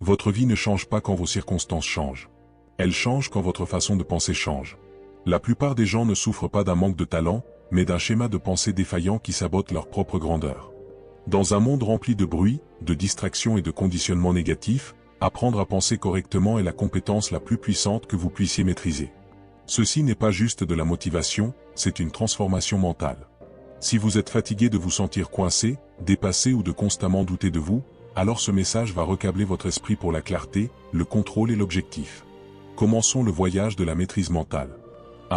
Votre vie ne change pas quand vos circonstances changent. Elle change quand votre façon de penser change. La plupart des gens ne souffrent pas d'un manque de talent, mais d'un schéma de pensée défaillant qui sabote leur propre grandeur. Dans un monde rempli de bruit, de distractions et de conditionnements négatifs, apprendre à penser correctement est la compétence la plus puissante que vous puissiez maîtriser. Ceci n'est pas juste de la motivation, c'est une transformation mentale. Si vous êtes fatigué de vous sentir coincé, dépassé ou de constamment douter de vous, alors ce message va recabler votre esprit pour la clarté, le contrôle et l'objectif. Commençons le voyage de la maîtrise mentale.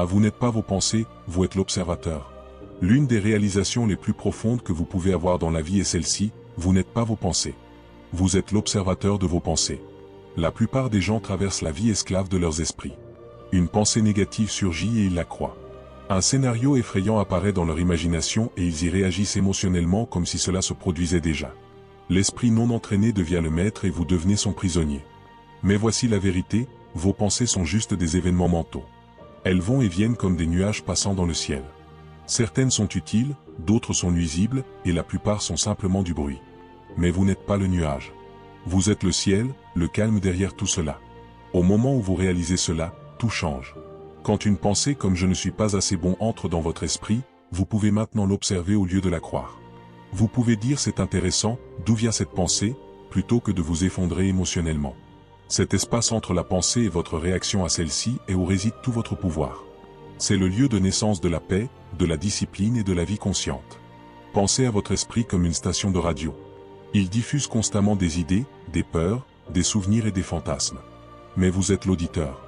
Vous n'êtes pas vos pensées, vous êtes l'observateur. L'une des réalisations les plus profondes que vous pouvez avoir dans la vie est celle-ci, vous n'êtes pas vos pensées. Vous êtes l'observateur de vos pensées. La plupart des gens traversent la vie esclaves de leurs esprits. Une pensée négative surgit et ils la croient. Un scénario effrayant apparaît dans leur imagination et ils y réagissent émotionnellement comme si cela se produisait déjà. L'esprit non entraîné devient le maître et vous devenez son prisonnier. Mais voici la vérité, vos pensées sont juste des événements mentaux. Elles vont et viennent comme des nuages passant dans le ciel. Certaines sont utiles, d'autres sont nuisibles, et la plupart sont simplement du bruit. Mais vous n'êtes pas le nuage. Vous êtes le ciel, le calme derrière tout cela. Au moment où vous réalisez cela, tout change. Quand une pensée comme « je ne suis pas assez bon » entre dans votre esprit, vous pouvez maintenant l'observer au lieu de la croire. Vous pouvez dire « c'est intéressant, d'où vient cette pensée ?» plutôt que de vous effondrer émotionnellement. Cet espace entre la pensée et votre réaction à celle-ci est où réside tout votre pouvoir. C'est le lieu de naissance de la paix, de la discipline et de la vie consciente. Pensez à votre esprit comme une station de radio. Il diffuse constamment des idées, des peurs, des souvenirs et des fantasmes. Mais vous êtes l'auditeur.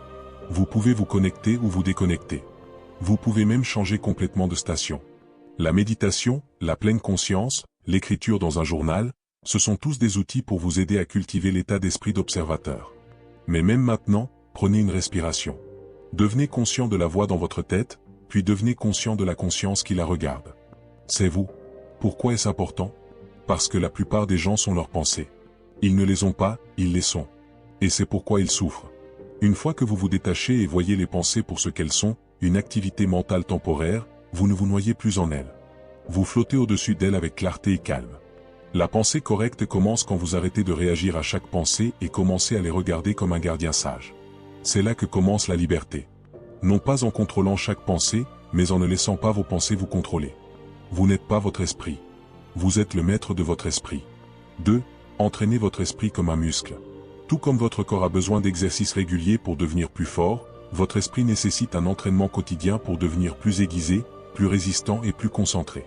Vous pouvez vous connecter ou vous déconnecter. Vous pouvez même changer complètement de station. La méditation, la pleine conscience, l'écriture dans un journal, ce sont tous des outils pour vous aider à cultiver l'état d'esprit d'observateur. Mais même maintenant, prenez une respiration. Devenez conscient de la voix dans votre tête, puis devenez conscient de la conscience qui la regarde. C'est vous. Pourquoi est-ce important? Parce que la plupart des gens sont leurs pensées. Ils ne les ont pas, ils les sont. Et c'est pourquoi ils souffrent. Une fois que vous vous détachez et voyez les pensées pour ce qu'elles sont, une activité mentale temporaire, vous ne vous noyez plus en elles. Vous flottez au-dessus d'elles avec clarté et calme. La pensée correcte commence quand vous arrêtez de réagir à chaque pensée et commencez à les regarder comme un gardien sage. C'est là que commence la liberté. Non pas en contrôlant chaque pensée, mais en ne laissant pas vos pensées vous contrôler. Vous n'êtes pas votre esprit. Vous êtes le maître de votre esprit. 2. Entraînez votre esprit comme un muscle. Tout comme votre corps a besoin d'exercices réguliers pour devenir plus fort, votre esprit nécessite un entraînement quotidien pour devenir plus aiguisé, plus résistant et plus concentré.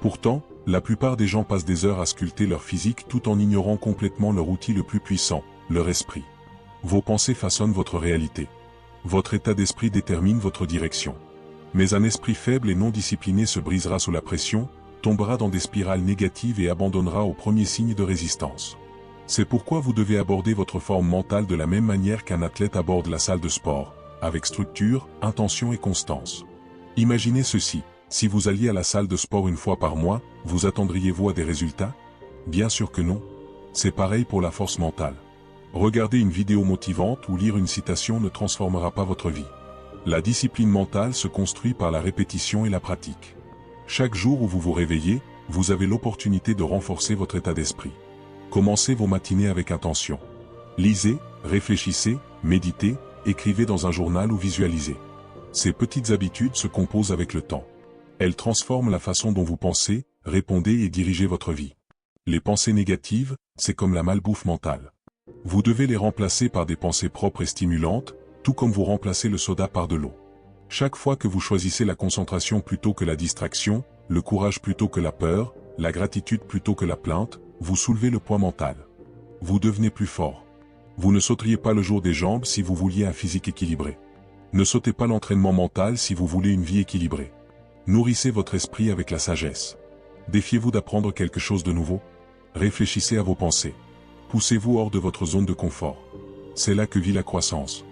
Pourtant, la plupart des gens passent des heures à sculpter leur physique tout en ignorant complètement leur outil le plus puissant, leur esprit. Vos pensées façonnent votre réalité. Votre état d'esprit détermine votre direction. Mais un esprit faible et non discipliné se brisera sous la pression, tombera dans des spirales négatives et abandonnera au premier signe de résistance. C'est pourquoi vous devez aborder votre forme mentale de la même manière qu'un athlète aborde la salle de sport, avec structure, intention et constance. Imaginez ceci, si vous alliez à la salle de sport une fois par mois, vous attendriez-vous à des résultats? Bien sûr que non. C'est pareil pour la force mentale. Regarder une vidéo motivante ou lire une citation ne transformera pas votre vie. La discipline mentale se construit par la répétition et la pratique. Chaque jour où vous vous réveillez, vous avez l'opportunité de renforcer votre état d'esprit. Commencez vos matinées avec intention. Lisez, réfléchissez, méditez, écrivez dans un journal ou visualisez. Ces petites habitudes se composent avec le temps. Elles transforment la façon dont vous pensez, répondez et dirigez votre vie. Les pensées négatives, c'est comme la malbouffe mentale. Vous devez les remplacer par des pensées propres et stimulantes, tout comme vous remplacez le soda par de l'eau. Chaque fois que vous choisissez la concentration plutôt que la distraction, le courage plutôt que la peur, la gratitude plutôt que la plainte, vous soulevez le poids mental. Vous devenez plus fort. Vous ne sauteriez pas le jour des jambes si vous vouliez un physique équilibré. Ne sautez pas l'entraînement mental si vous voulez une vie équilibrée. Nourrissez votre esprit avec la sagesse. Défiez-vous d'apprendre quelque chose de nouveau. Réfléchissez à vos pensées. Poussez-vous hors de votre zone de confort. C'est là que vit la croissance.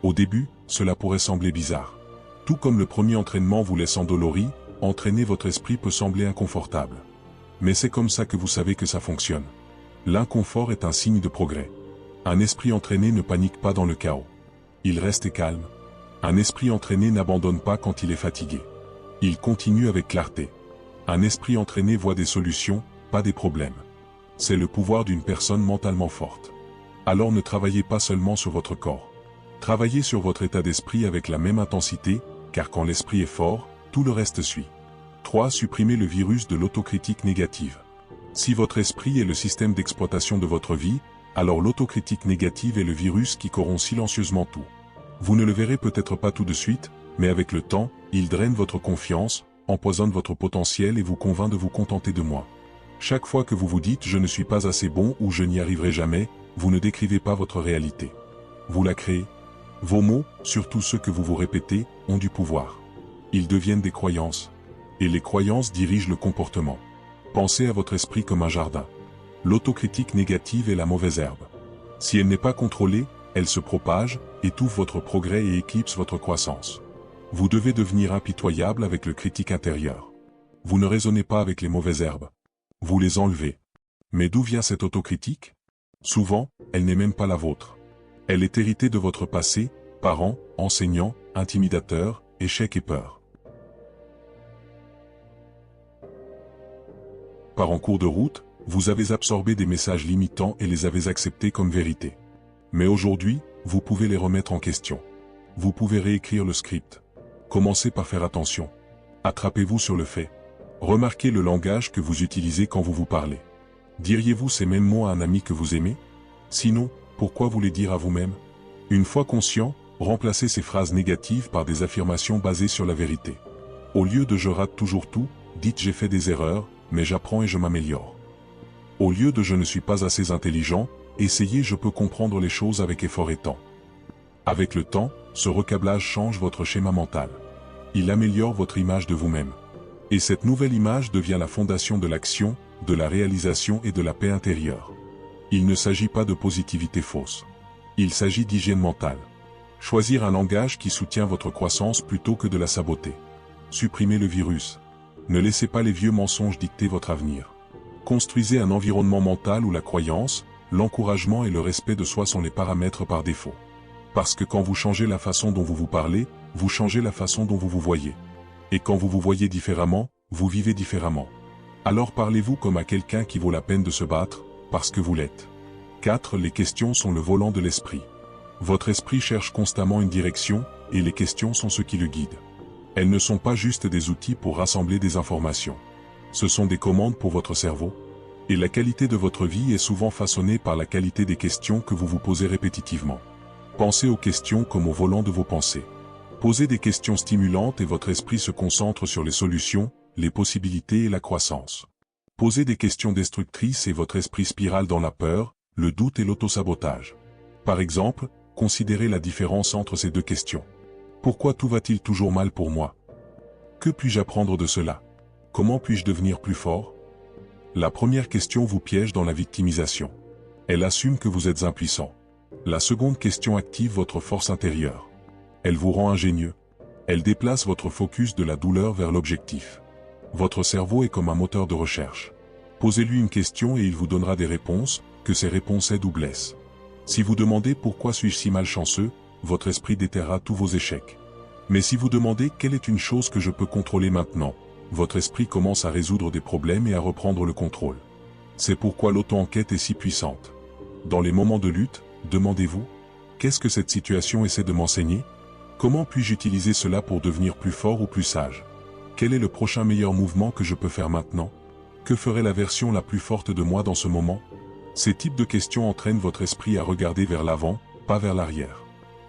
Au début, cela pourrait sembler bizarre. Tout comme le premier entraînement vous laisse endolori, entraîner votre esprit peut sembler inconfortable. Mais c'est comme ça que vous savez que ça fonctionne. L'inconfort est un signe de progrès. Un esprit entraîné ne panique pas dans le chaos. Il reste calme. Un esprit entraîné n'abandonne pas quand il est fatigué. Il continue avec clarté. Un esprit entraîné voit des solutions, pas des problèmes. C'est le pouvoir d'une personne mentalement forte. Alors ne travaillez pas seulement sur votre corps. Travaillez sur votre état d'esprit avec la même intensité, car quand l'esprit est fort, tout le reste suit. 3. Supprimez le virus de l'autocritique négative. Si votre esprit est le système d'exploitation de votre vie, alors l'autocritique négative est le virus qui corrompt silencieusement tout. Vous ne le verrez peut-être pas tout de suite, mais avec le temps, il draine votre confiance, empoisonne votre potentiel et vous convainc de vous contenter de moi. Chaque fois que vous vous dites « je ne suis pas assez bon » ou « je n'y arriverai jamais », vous ne décrivez pas votre réalité. Vous la créez. Vos mots, surtout ceux que vous vous répétez, ont du pouvoir. Ils deviennent des croyances. Et les croyances dirigent le comportement. Pensez à votre esprit comme un jardin. L'autocritique négative est la mauvaise herbe. Si elle n'est pas contrôlée, elle se propage, étouffe votre progrès et éclipse votre croissance. Vous devez devenir impitoyable avec le critique intérieur. Vous ne raisonnez pas avec les mauvaises herbes. Vous les enlevez. Mais d'où vient cette autocritique? Souvent, elle n'est même pas la vôtre. Elle est héritée de votre passé, parents, enseignants, intimidateurs, échecs et peurs. Par en cours de route, vous avez absorbé des messages limitants et les avez acceptés comme vérité. Mais aujourd'hui, vous pouvez les remettre en question. Vous pouvez réécrire le script. Commencez par faire attention. Attrapez-vous sur le fait. Remarquez le langage que vous utilisez quand vous vous parlez. Diriez-vous ces mêmes mots à un ami que vous aimez? Sinon, pourquoi vous les dire à vous-même? Une fois conscient, remplacez ces phrases négatives par des affirmations basées sur la vérité. Au lieu de « je rate toujours tout », dites « j'ai fait des erreurs, mais j'apprends et je m'améliore ». Au lieu de « je ne suis pas assez intelligent », essayez « je peux comprendre les choses avec effort et temps ». Avec le temps, ce recablage change votre schéma mental. Il améliore votre image de vous-même. Et cette nouvelle image devient la fondation de l'action, de la réalisation et de la paix intérieure. Il ne s'agit pas de positivité fausse. Il s'agit d'hygiène mentale. Choisir un langage qui soutient votre croissance plutôt que de la saboter. Supprimez le virus. Ne laissez pas les vieux mensonges dicter votre avenir. Construisez un environnement mental où la croyance, l'encouragement et le respect de soi sont les paramètres par défaut. Parce que quand vous changez la façon dont vous vous parlez, vous changez la façon dont vous vous voyez. Et quand vous vous voyez différemment, vous vivez différemment. Alors parlez-vous comme à quelqu'un qui vaut la peine de se battre, parce que vous l'êtes. 4. Les questions sont le volant de l'esprit. Votre esprit cherche constamment une direction, et les questions sont ce qui le guide. Elles ne sont pas juste des outils pour rassembler des informations. Ce sont des commandes pour votre cerveau. Et la qualité de votre vie est souvent façonnée par la qualité des questions que vous vous posez répétitivement. Pensez aux questions comme au volant de vos pensées. Posez des questions stimulantes et votre esprit se concentre sur les solutions, les possibilités et la croissance. Posez des questions destructrices et votre esprit spirale dans la peur, le doute et l'autosabotage. Par exemple, considérez la différence entre ces deux questions. Pourquoi tout va-t-il toujours mal pour moi? Que puis-je apprendre de cela? Comment puis-je devenir plus fort? La première question vous piège dans la victimisation. Elle assume que vous êtes impuissant. La seconde question active votre force intérieure. Elle vous rend ingénieux. Elle déplace votre focus de la douleur vers l'objectif. Votre cerveau est comme un moteur de recherche. Posez-lui une question et il vous donnera des réponses, que ces réponses aident ou blessent. Si vous demandez pourquoi suis-je si malchanceux, votre esprit déterrera tous vos échecs. Mais si vous demandez quelle est une chose que je peux contrôler maintenant, votre esprit commence à résoudre des problèmes et à reprendre le contrôle. C'est pourquoi l'auto-enquête est si puissante. Dans les moments de lutte, demandez-vous, qu'est-ce que cette situation essaie de m'enseigner? Comment puis-je utiliser cela pour devenir plus fort ou plus sage? Quel est le prochain meilleur mouvement que je peux faire maintenant? Que ferait la version la plus forte de moi dans ce moment? Ces types de questions entraînent votre esprit à regarder vers l'avant, pas vers l'arrière.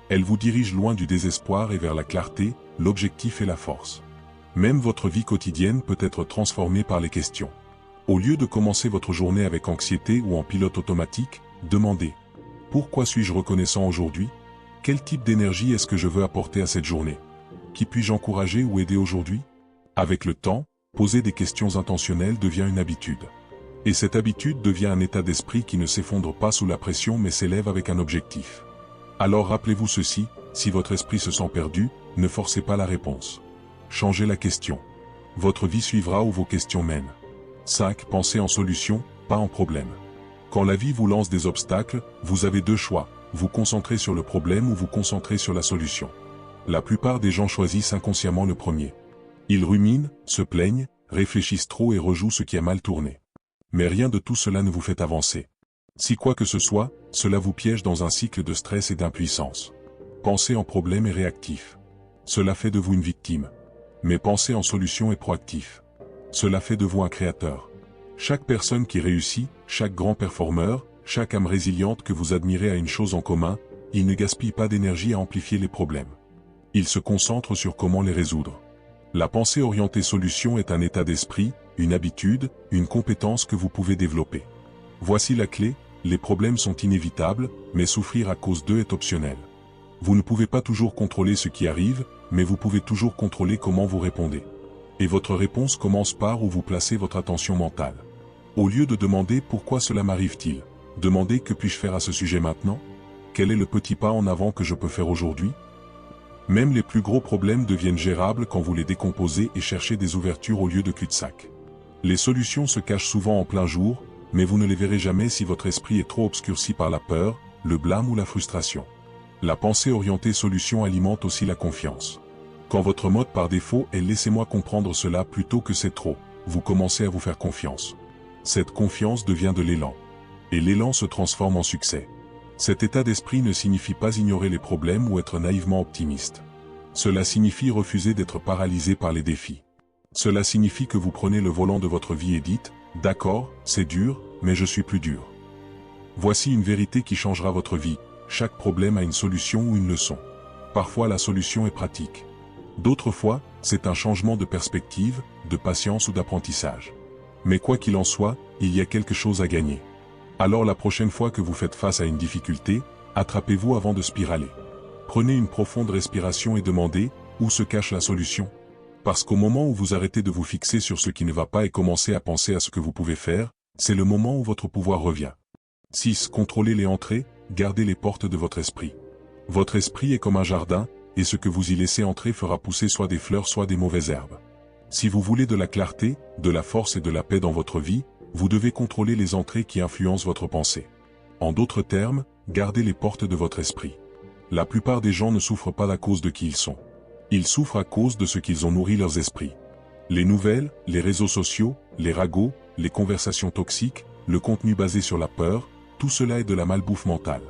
Elles vous dirigent loin du désespoir et vers la clarté, l'objectif et la force. Même votre vie quotidienne peut être transformée par les questions. Au lieu de commencer votre journée avec anxiété ou en pilote automatique, demandez « Pourquoi suis-je reconnaissant aujourd'hui? Quel type d'énergie est-ce que je veux apporter à cette journée? Qui puis-je encourager ou aider aujourd'hui ?» Avec le temps, poser des questions intentionnelles devient une habitude. Et cette habitude devient un état d'esprit qui ne s'effondre pas sous la pression mais s'élève avec un objectif. Alors rappelez-vous ceci, si votre esprit se sent perdu, ne forcez pas la réponse. Changez la question. Votre vie suivra où vos questions mènent. 5. Pensez en solution, pas en problème. Quand la vie vous lance des obstacles, vous avez deux choix, vous concentrer sur le problème ou vous concentrer sur la solution. La plupart des gens choisissent inconsciemment le premier. Ils ruminent, se plaignent, réfléchissent trop et rejouent ce qui a mal tourné. Mais rien de tout cela ne vous fait avancer. Si quoi que ce soit, cela vous piège dans un cycle de stress et d'impuissance. Pensez en problème et réactif. Cela fait de vous une victime. Mais pensez en solution et proactif. Cela fait de vous un créateur. Chaque personne qui réussit, chaque grand performeur, chaque âme résiliente que vous admirez a une chose en commun, il ne gaspille pas d'énergie à amplifier les problèmes. Il se concentre sur comment les résoudre. La pensée orientée solution est un état d'esprit, une habitude, une compétence que vous pouvez développer. Voici la clé, les problèmes sont inévitables, mais souffrir à cause d'eux est optionnel. Vous ne pouvez pas toujours contrôler ce qui arrive, mais vous pouvez toujours contrôler comment vous répondez. Et votre réponse commence par où vous placez votre attention mentale. Au lieu de demander pourquoi cela m'arrive-t-il, demandez que puis-je faire à ce sujet maintenant? Quel est le petit pas en avant que je peux faire aujourd'hui? Même les plus gros problèmes deviennent gérables quand vous les décomposez et cherchez des ouvertures au lieu de cul-de-sac. Les solutions se cachent souvent en plein jour, mais vous ne les verrez jamais si votre esprit est trop obscurci par la peur, le blâme ou la frustration. La pensée orientée solution alimente aussi la confiance. Quand votre mode par défaut est « laissez-moi comprendre cela plutôt que c'est trop », vous commencez à vous faire confiance. Cette confiance devient de l'élan. Et l'élan se transforme en succès. Cet état d'esprit ne signifie pas ignorer les problèmes ou être naïvement optimiste. Cela signifie refuser d'être paralysé par les défis. Cela signifie que vous prenez le volant de votre vie et dites « D'accord, c'est dur, mais je suis plus dur ». Voici une vérité qui changera votre vie. Chaque problème a une solution ou une leçon. Parfois la solution est pratique. D'autres fois, c'est un changement de perspective, de patience ou d'apprentissage. Mais quoi qu'il en soit, il y a quelque chose à gagner. Alors la prochaine fois que vous faites face à une difficulté, attrapez-vous avant de spiraler. Prenez une profonde respiration et demandez « Où se cache la solution ?» Parce qu'au moment où vous arrêtez de vous fixer sur ce qui ne va pas et commencez à penser à ce que vous pouvez faire, c'est le moment où votre pouvoir revient. 6. Contrôlez les entrées, gardez les portes de votre esprit. Votre esprit est comme un jardin, et ce que vous y laissez entrer fera pousser soit des fleurs soit des mauvaises herbes. Si vous voulez de la clarté, de la force et de la paix dans votre vie, vous devez contrôler les entrées qui influencent votre pensée. En d'autres termes, gardez les portes de votre esprit. La plupart des gens ne souffrent pas à cause de qui ils sont. Ils souffrent à cause de ce qu'ils ont nourri leurs esprits. Les nouvelles, les réseaux sociaux, les ragots, les conversations toxiques, le contenu basé sur la peur, tout cela est de la malbouffe mentale.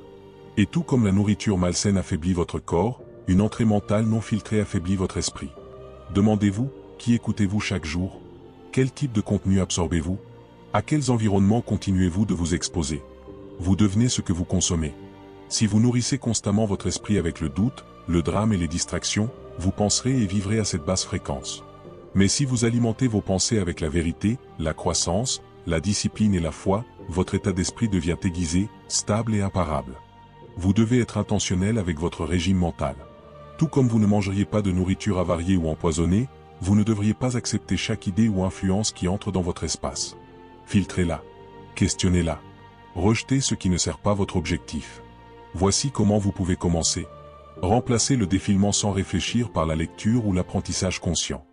Et tout comme la nourriture malsaine affaiblit votre corps, une entrée mentale non filtrée affaiblit votre esprit. Demandez-vous, qui écoutez-vous chaque jour? Quel type de contenu absorbez-vous? À quels environnements continuez-vous de vous exposer? Vous devenez ce que vous consommez. Si vous nourrissez constamment votre esprit avec le doute, le drame et les distractions, vous penserez et vivrez à cette basse fréquence. Mais si vous alimentez vos pensées avec la vérité, la croissance, la discipline et la foi, votre état d'esprit devient aiguisé, stable et imparable. Vous devez être intentionnel avec votre régime mental. Tout comme vous ne mangeriez pas de nourriture avariée ou empoisonnée, vous ne devriez pas accepter chaque idée ou influence qui entre dans votre espace. Filtrez-la. Questionnez-la. Rejetez ce qui ne sert pas votre objectif. Voici comment vous pouvez commencer. Remplacez le défilement sans réfléchir par la lecture ou l'apprentissage conscient.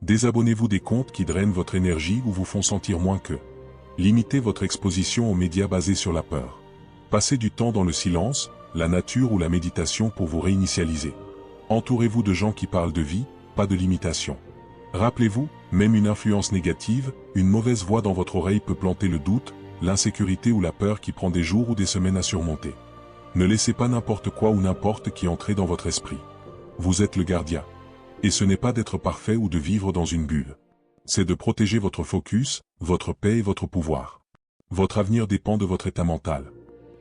Désabonnez-vous des comptes qui drainent votre énergie ou vous font sentir moins que. Limitez votre exposition aux médias basés sur la peur. Passez du temps dans le silence, la nature ou la méditation pour vous réinitialiser. Entourez-vous de gens qui parlent de vie, pas de limitation. Rappelez-vous, même une influence négative, une mauvaise voix dans votre oreille peut planter le doute, l'insécurité ou la peur qui prend des jours ou des semaines à surmonter. Ne laissez pas n'importe quoi ou n'importe qui entrer dans votre esprit. Vous êtes le gardien. Et ce n'est pas d'être parfait ou de vivre dans une bulle. C'est de protéger votre focus, votre paix et votre pouvoir. Votre avenir dépend de votre état mental.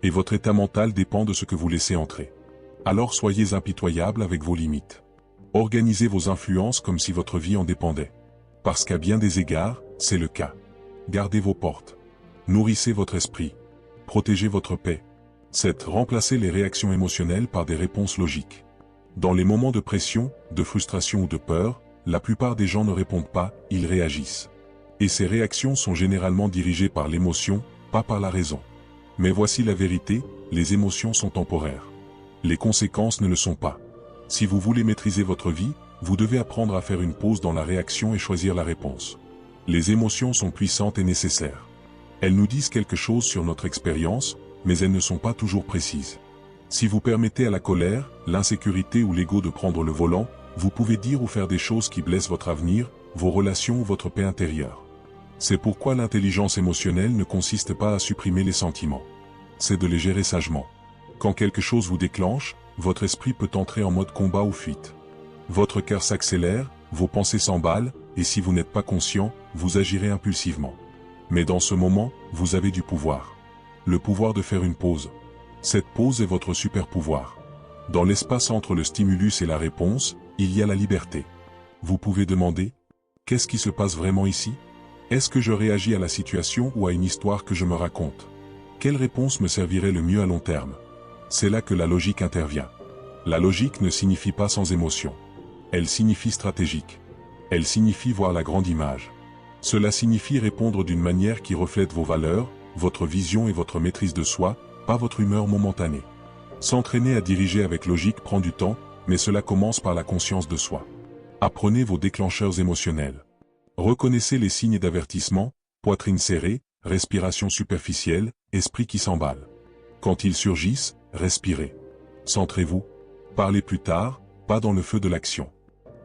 Et votre état mental dépend de ce que vous laissez entrer. Alors soyez impitoyable avec vos limites. Organisez vos influences comme si votre vie en dépendait. Parce qu'à bien des égards, c'est le cas. Gardez vos portes. Nourrissez votre esprit. Protégez votre paix. 7. Remplacez les réactions émotionnelles par des réponses logiques. Dans les moments de pression, de frustration ou de peur, la plupart des gens ne répondent pas, ils réagissent. Et ces réactions sont généralement dirigées par l'émotion, pas par la raison. Mais voici la vérité, les émotions sont temporaires. Les conséquences ne le sont pas. Si vous voulez maîtriser votre vie, vous devez apprendre à faire une pause dans la réaction et choisir la réponse. Les émotions sont puissantes et nécessaires. Elles nous disent quelque chose sur notre expérience, mais elles ne sont pas toujours précises. Si vous permettez à la colère, l'insécurité ou l'ego de prendre le volant, vous pouvez dire ou faire des choses qui blessent votre avenir, vos relations ou votre paix intérieure. C'est pourquoi l'intelligence émotionnelle ne consiste pas à supprimer les sentiments. c'est de les gérer sagement. Quand quelque chose vous déclenche, votre esprit peut entrer en mode combat ou fuite. Votre cœur s'accélère, vos pensées s'emballent, et si vous n'êtes pas conscient, vous agirez impulsivement. Mais dans ce moment, vous avez du pouvoir. Le pouvoir de faire une pause. Cette pause est votre super pouvoir. Dans l'espace entre le stimulus et la réponse, il y a la liberté. Vous pouvez demander, qu'est-ce qui se passe vraiment ici? Est-ce que je réagis à la situation ou à une histoire que je me raconte? Quelle réponse me servirait le mieux à long terme? C'est là que la logique intervient. La logique ne signifie pas sans émotion. Elle signifie stratégique. Elle signifie voir la grande image. Cela signifie répondre d'une manière qui reflète vos valeurs, votre vision et votre maîtrise de soi, pas votre humeur momentanée. S'entraîner à diriger avec logique prend du temps, mais cela commence par la conscience de soi. Apprenez vos déclencheurs émotionnels. Reconnaissez les signes d'avertissement, poitrine serrée, respiration superficielle, esprit qui s'emballe. Quand ils surgissent, respirez. Centrez-vous. Parlez plus tard, pas dans le feu de l'action.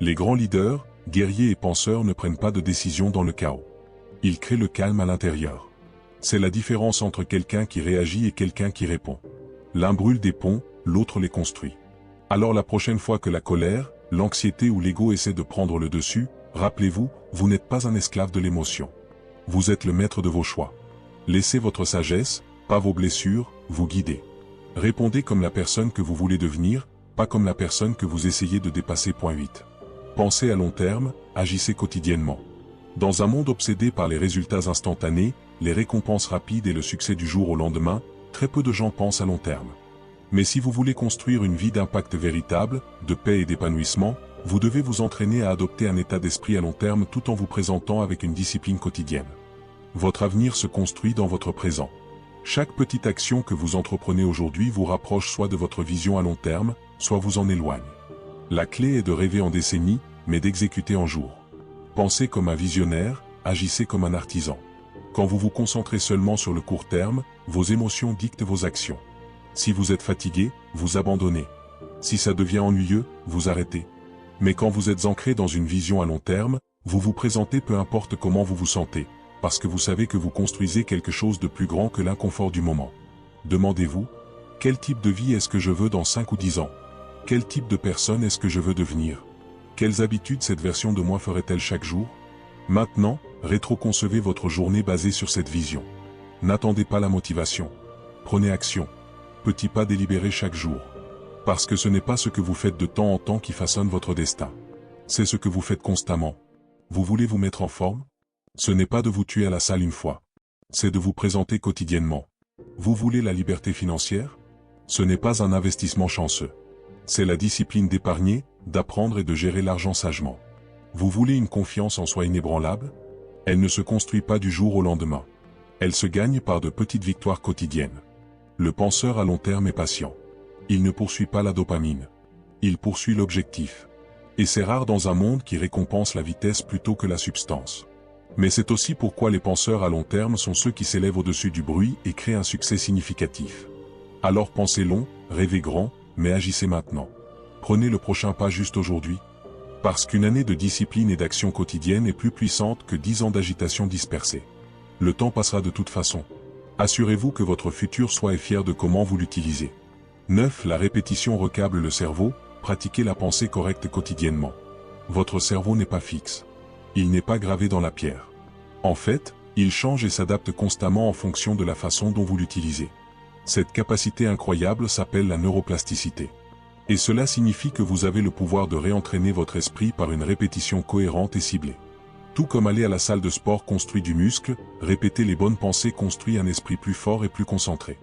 Les grands leaders, guerriers et penseurs ne prennent pas de décision dans le chaos. Ils créent le calme à l'intérieur. C'est la différence entre quelqu'un qui réagit et quelqu'un qui répond. L'un brûle des ponts, l'autre les construit. Alors la prochaine fois que la colère, l'anxiété ou l'ego essaient de prendre le dessus, rappelez-vous, vous n'êtes pas un esclave de l'émotion. Vous êtes le maître de vos choix. Laissez votre sagesse, pas vos blessures, vous guider. Répondez comme la personne que vous voulez devenir, pas comme la personne que vous essayez de dépasser. 8. Pensez à long terme, agissez quotidiennement. Dans un monde obsédé par les résultats instantanés, les récompenses rapides et le succès du jour au lendemain, très peu de gens pensent à long terme. Mais si vous voulez construire une vie d'impact véritable, de paix et d'épanouissement, vous devez vous entraîner à adopter un état d'esprit à long terme tout en vous présentant avec une discipline quotidienne. Votre avenir se construit dans votre présent. Chaque petite action que vous entreprenez aujourd'hui vous rapproche soit de votre vision à long terme, soit vous en éloigne. La clé est de rêver en décennies, mais d'exécuter en jours. Pensez comme un visionnaire, agissez comme un artisan. Quand vous vous concentrez seulement sur le court terme, vos émotions dictent vos actions. Si vous êtes fatigué, vous abandonnez. Si ça devient ennuyeux, vous arrêtez. Mais quand vous êtes ancré dans une vision à long terme, vous vous présentez peu importe comment vous vous sentez, parce que vous savez que vous construisez quelque chose de plus grand que l'inconfort du moment. Demandez-vous, quel type de vie est-ce que je veux dans 5 ou 10 ans? Quel type de personne est-ce que je veux devenir? Quelles habitudes cette version de moi ferait-elle chaque jour? Maintenant, rétro-concevez votre journée basée sur cette vision. N'attendez pas la motivation. Prenez action. Petit pas délibéré chaque jour. Parce que ce n'est pas ce que vous faites de temps en temps qui façonne votre destin. C'est ce que vous faites constamment. Vous voulez vous mettre en forme? Ce n'est pas de vous tuer à la salle une fois. C'est de vous présenter quotidiennement. Vous voulez la liberté financière? Ce n'est pas un investissement chanceux. C'est la discipline d'épargner, d'apprendre et de gérer l'argent sagement. Vous voulez une confiance en soi inébranlable? Elle ne se construit pas du jour au lendemain. Elle se gagne par de petites victoires quotidiennes. Le penseur à long terme est patient. Il ne poursuit pas la dopamine. Il poursuit l'objectif. Et c'est rare dans un monde qui récompense la vitesse plutôt que la substance. Mais c'est aussi pourquoi les penseurs à long terme sont ceux qui s'élèvent au-dessus du bruit et créent un succès significatif. Alors pensez long, rêvez grand, mais agissez maintenant. Prenez le prochain pas juste aujourd'hui. Parce qu'une année de discipline et d'action quotidienne est plus puissante que 10 ans d'agitation dispersée. Le temps passera de toute façon. Assurez-vous que votre futur soi est fier de comment vous l'utilisez. 9. La répétition recable le cerveau, pratiquez la pensée correcte quotidiennement. Votre cerveau n'est pas fixe. Il n'est pas gravé dans la pierre. En fait, il change et s'adapte constamment en fonction de la façon dont vous l'utilisez. Cette capacité incroyable s'appelle la neuroplasticité. Et cela signifie que vous avez le pouvoir de réentraîner votre esprit par une répétition cohérente et ciblée. Tout comme aller à la salle de sport construit du muscle, répéter les bonnes pensées construit un esprit plus fort et plus concentré.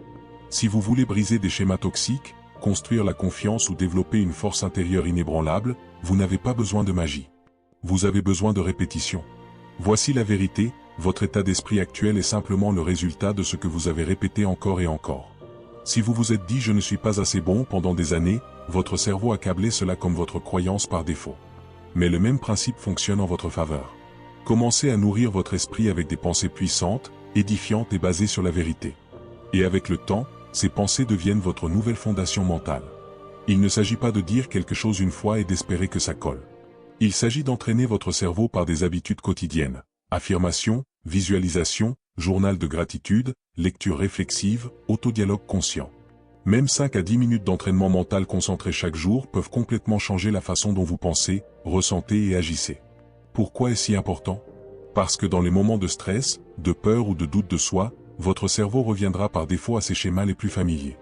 Si vous voulez briser des schémas toxiques, construire la confiance ou développer une force intérieure inébranlable, vous n'avez pas besoin de magie. Vous avez besoin de répétition. Voici la vérité, votre état d'esprit actuel est simplement le résultat de ce que vous avez répété encore et encore. Si vous vous êtes dit « je ne suis pas assez bon » pendant des années, votre cerveau a câblé cela comme votre croyance par défaut. Mais le même principe fonctionne en votre faveur. Commencez à nourrir votre esprit avec des pensées puissantes, édifiantes et basées sur la vérité. Et avec le temps, ces pensées deviennent votre nouvelle fondation mentale. Il ne s'agit pas de dire quelque chose une fois et d'espérer que ça colle. Il s'agit d'entraîner votre cerveau par des habitudes quotidiennes, affirmation, visualisation, journal de gratitude, lecture réflexive, autodialogue conscient. Même 5 à 10 minutes d'entraînement mental concentré chaque jour peuvent complètement changer la façon dont vous pensez, ressentez et agissez. Pourquoi est-ce si important? Parce que dans les moments de stress, de peur ou de doute de soi, votre cerveau reviendra par défaut à ses schémas les plus familiers.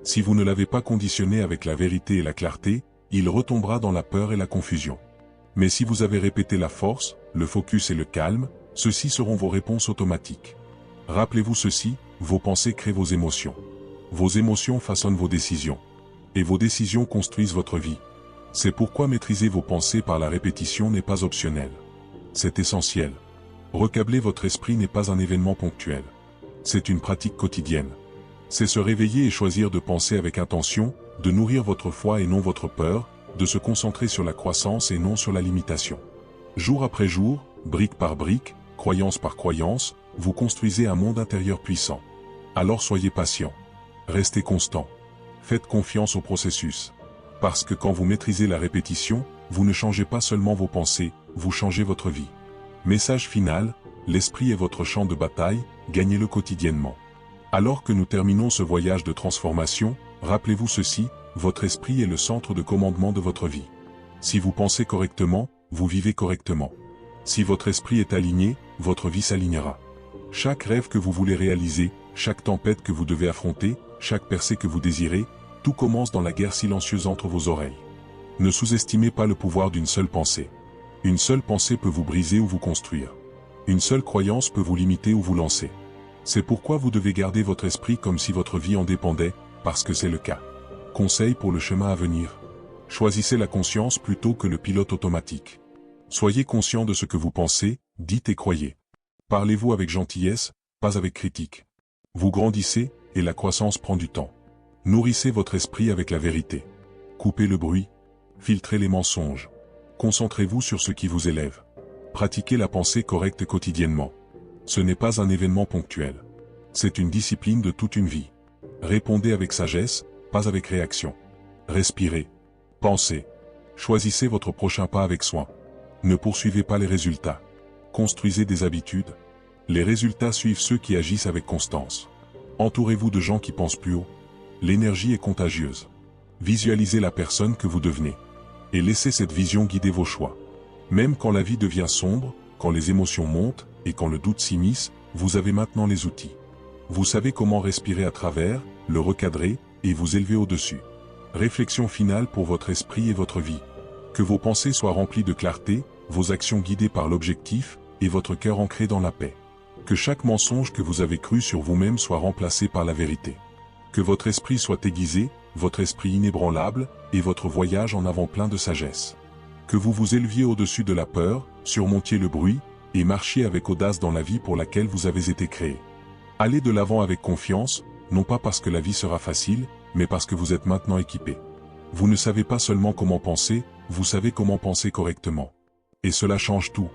Si vous ne l'avez pas conditionné avec la vérité et la clarté, il retombera dans la peur et la confusion. Mais si vous avez répété la force, le focus et le calme, ceux-ci seront vos réponses automatiques. Rappelez-vous ceci, vos pensées créent vos émotions. Vos émotions façonnent vos décisions. Et vos décisions construisent votre vie. C'est pourquoi maîtriser vos pensées par la répétition n'est pas optionnel. C'est essentiel. Recabler votre esprit n'est pas un événement ponctuel. C'est une pratique quotidienne. C'est se réveiller et choisir de penser avec intention, de nourrir votre foi et non votre peur, de se concentrer sur la croissance et non sur la limitation. Jour après jour, brique par brique, croyance par croyance, vous construisez un monde intérieur puissant. Alors soyez patient. Restez constant. Faites confiance au processus. Parce que quand vous maîtrisez la répétition, vous ne changez pas seulement vos pensées, vous changez votre vie. Message final, l'esprit est votre champ de bataille, gagnez-le quotidiennement. Alors que nous terminons ce voyage de transformation, rappelez-vous ceci, votre esprit est le centre de commandement de votre vie. Si vous pensez correctement, vous vivez correctement. Si votre esprit est aligné, votre vie s'alignera. Chaque rêve que vous voulez réaliser, chaque tempête que vous devez affronter, chaque percée que vous désirez, tout commence dans la guerre silencieuse entre vos oreilles. Ne sous-estimez pas le pouvoir d'une seule pensée. Une seule pensée peut vous briser ou vous construire. Une seule croyance peut vous limiter ou vous lancer. C'est pourquoi vous devez garder votre esprit comme si votre vie en dépendait, parce que c'est le cas. Conseil pour le chemin à venir. Choisissez la conscience plutôt que le pilote automatique. Soyez conscient de ce que vous pensez, dites et croyez. Parlez-vous avec gentillesse, pas avec critique. Vous grandissez, et la croissance prend du temps. Nourrissez votre esprit avec la vérité. Coupez le bruit. Filtrez les mensonges. Concentrez-vous sur ce qui vous élève. Pratiquez la pensée correcte quotidiennement. Ce n'est pas un événement ponctuel. C'est une discipline de toute une vie. Répondez avec sagesse, pas avec réaction. Respirez. Pensez. Choisissez votre prochain pas avec soin. Ne poursuivez pas les résultats. Construisez des habitudes. Les résultats suivent ceux qui agissent avec constance. Entourez-vous de gens qui pensent plus haut. L'énergie est contagieuse. Visualisez la personne que vous devenez. Et laissez cette vision guider vos choix. Même quand la vie devient sombre, quand les émotions montent, et quand le doute s'immisce, vous avez maintenant les outils. Vous savez comment respirer à travers, le recadrer, et vous élever au-dessus. Réflexion finale pour votre esprit et votre vie. Que vos pensées soient remplies de clarté, vos actions guidées par l'objectif, et votre cœur ancré dans la paix. Que chaque mensonge que vous avez cru sur vous-même soit remplacé par la vérité. Que votre esprit soit aiguisé, votre esprit inébranlable, et votre voyage en avant plein de sagesse. Que vous vous éleviez au-dessus de la peur, surmontiez le bruit, et marchiez avec audace dans la vie pour laquelle vous avez été créé. Allez de l'avant avec confiance, non pas parce que la vie sera facile, mais parce que vous êtes maintenant équipé. Vous ne savez pas seulement comment penser, vous savez comment penser correctement. Et cela change tout.